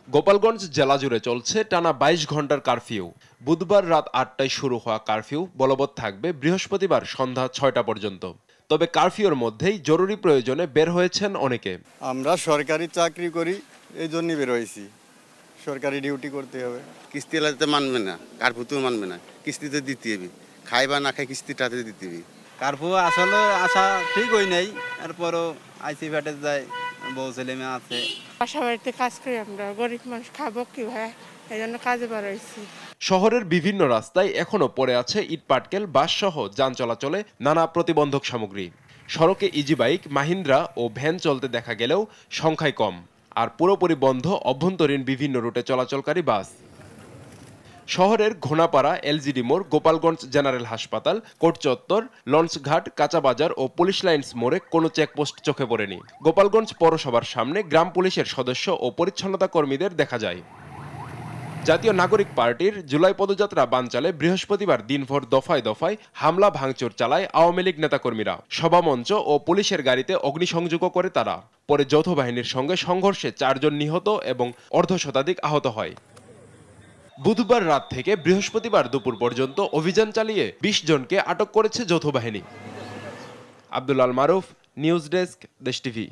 গোপালগঞ্জ জেলা জুড়ে চলছে টানা ২২ ঘন্টার কারফিউ। বুধবার রাত ৮টায় শুরু হওয়া কারফিউ বলবৎ থাকবে বৃহস্পতিবার সন্ধ্যা ৬টা পর্যন্ত। তবে কারফিউর মধ্যেই জরুরি প্রয়োজনে বের হয়েছেন অনেকে। আমরা সরকারি চাকরি করি, এই জন্যই বের হয়েছি। সরকারি ডিউটি করতে হবে। কিস্তি এলাকাতে মানবে না, কার্ফিউতেও মানবে না, কিস্তিতে দিতে হবে। খাই বা না খাই কিস্তিটাতে দিতে হবে। কার্ফিউ আসলে আসা ঠিক হই নাই, এরপরও আইসি ফ্যাটে যায়, বউ ছেলে মেয়ে আছে। বাসা বাড়িতে কাজ করি আমরা, গরিব মানুষ খাবো কি ভাই, এই জন্য কাজে বার হয়েছি। শহরের বিভিন্ন রাস্তায় এখনো পড়ে আছে ইটপাটকেল, বাস সহ যান চলাচলে নানা প্রতিবন্ধক সামগ্রী। সড়কে ইজি বাইক, মাহিন্দ্রা ও ভ্যান চলতে দেখা গেলেও সংখ্যায় কম। আর পুরোপুরি বন্ধ অভ্যন্তরীণ বিভিন্ন রুটে চলাচলকারী বাস। শহরের ঘোনাপাড়া, এলজিডি মোড়, গোপালগঞ্জ জেনারেল হাসপাতাল, কোর্ট চত্বর, লঞ্চঘাট, কাঁচাবাজার ও পুলিশ লাইন্স মোড়ে কোনো চেকপোস্ট চোখে পড়েনি। গোপালগঞ্জ পৌরসভার সামনে গ্রাম পুলিশের সদস্য ও পরিচ্ছন্নতা কর্মীদের দেখা যায়। জাতীয় নাগরিক পার্টির জুলাই পদযাত্রা বানচালে বৃহস্পতিবার দিনভর দফায় দফায় হামলা ভাঙচুর চালায় আওয়ামী লীগ নেতাকর্মীরা। সভামঞ্চ ও পুলিশের গাড়িতে অগ্নিসংযোগও করে তারা। পরে যৌথ বাহিনীর সঙ্গে সংঘর্ষে ৪ জন নিহত এবং অর্ধশতাধিক আহত হয়। বুধবার রাত থেকে বৃহস্পতিবার দুপুর পর্যন্ত অভিযান চালিয়ে ২০ জনকে আটক করেছে যৌথ বাহিনী। আব্দুল আল মারুফ, নিউজ ডেস্ক, দেশ টিভি।